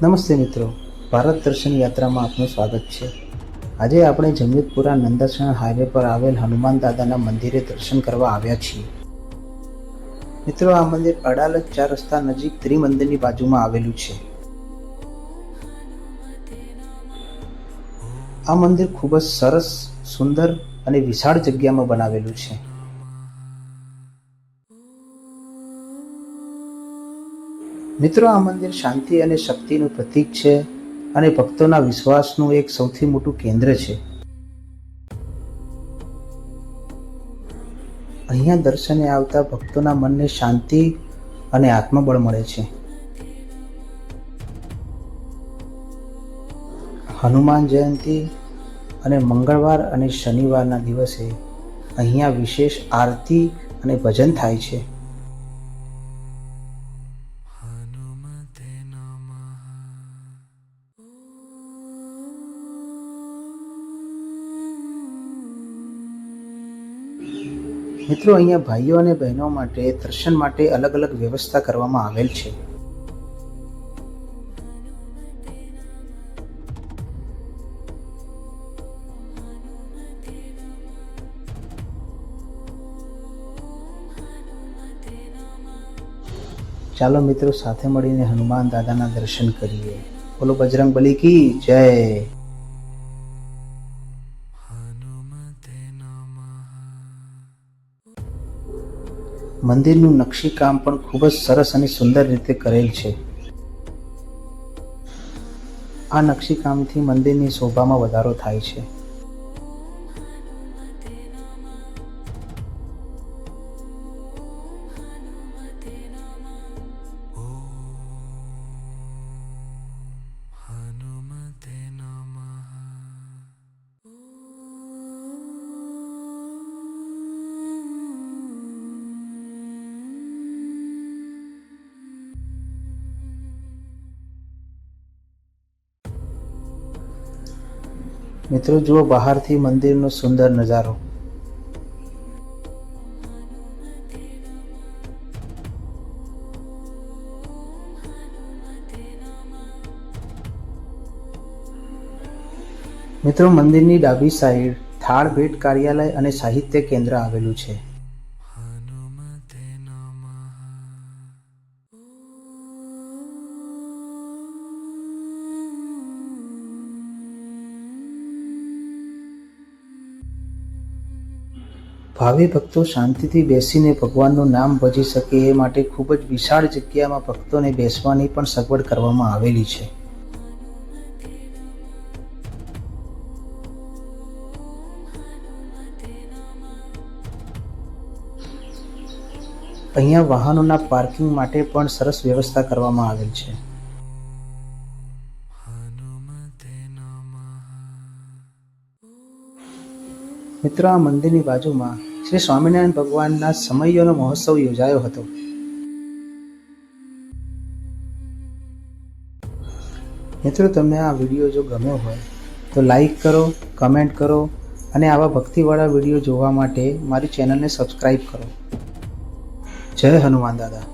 નમસ્તે મિત્રો, ભારત દર્શન યાત્રામાં આપનું સ્વાગત છે। આજે આપણે જમવેદપુરા નંદાસણ હાઈવે પર આવેલ હનુમાન દાદાના મંદિરે દર્શન કરવા આવ્યા છીએ। મિત્રો, આ મંદિર અડાલજ 4 રસ્તા નજીક ત્રિમંદિરની બાજુમાં આવેલું છે। આ મંદિર ખૂબ જ સરસ, સુંદર અને વિશાળ જગ્યામાં બનાવેલું છે। મિત્રો, આ મંદિર શાંતિ અને શક્તિનું પ્રતીક છે અને ભક્તોના વિશ્વાસનું એક સૌથી મોટું કેન્દ્ર છે। અહીંયા દર્શને આવતા ભક્તોના મનને શાંતિ અને આત્મબળ મળે છે। હનુમાન જયંતિ અને મંગળવાર અને શનિવારના દિવસે અહીંયા વિશેષ આરતી અને ભજન થાય છે। મિત્રો, અહીંયા ભાઈઓ અને બહેનો માટે દર્શન માટે અલગ અલગ વ્યવસ્થા કરવામાં આવેલ છે। ચાલો મિત્રો, સાથે મળીને હનુમાન દાદાના દર્શન કરીએ। બોલો બજરંગબલી કી જય। મંદિરનું નકશીકામ પણ ખૂબ જ સરસ અને સુંદર રીતે કરેલ છે। આ નકશીકામથી મંદિરની શોભામાં વધારો થાય છે। મિત્રો, જુઓ બહારથી મંદિરનો સુંદર નજારો। મિત્રો, મંદિરની ડાબી સાઈડ થાળ ભેટ કાર્યાલય અને સાહિત્ય કેન્દ્ર આવેલું છે। ભાવિ ભક્તો શાંતિથી બેસીને ભગવાનનું નામ ભજી શકે એ માટે ખૂબ જ વિશાળ જગ્યામાં ભક્તોને બેસવાની પણ સગવડ કરવામાં આવેલી છે। અહીંયા વાહનોના પાર્કિંગ માટે પણ સરસ વ્યવસ્થા કરવામાં આવેલ છે। મિત્રો, આ મંદિરની બાજુમાં શ્રી સ્વામિનારાયણ ભગવાનના સમયનો મહોત્સવ યોજાયો હતો। મિત્રો, તમને આ વિડીયો જો ગમ્યો હોય તો લાઈક કરો, કમેન્ટ કરો અને આવા ભક્તિવાળા વિડીયો જોવા માટે મારી ચેનલને સબસ્ક્રાઈબ કરો। જય હનુમાન દાદા।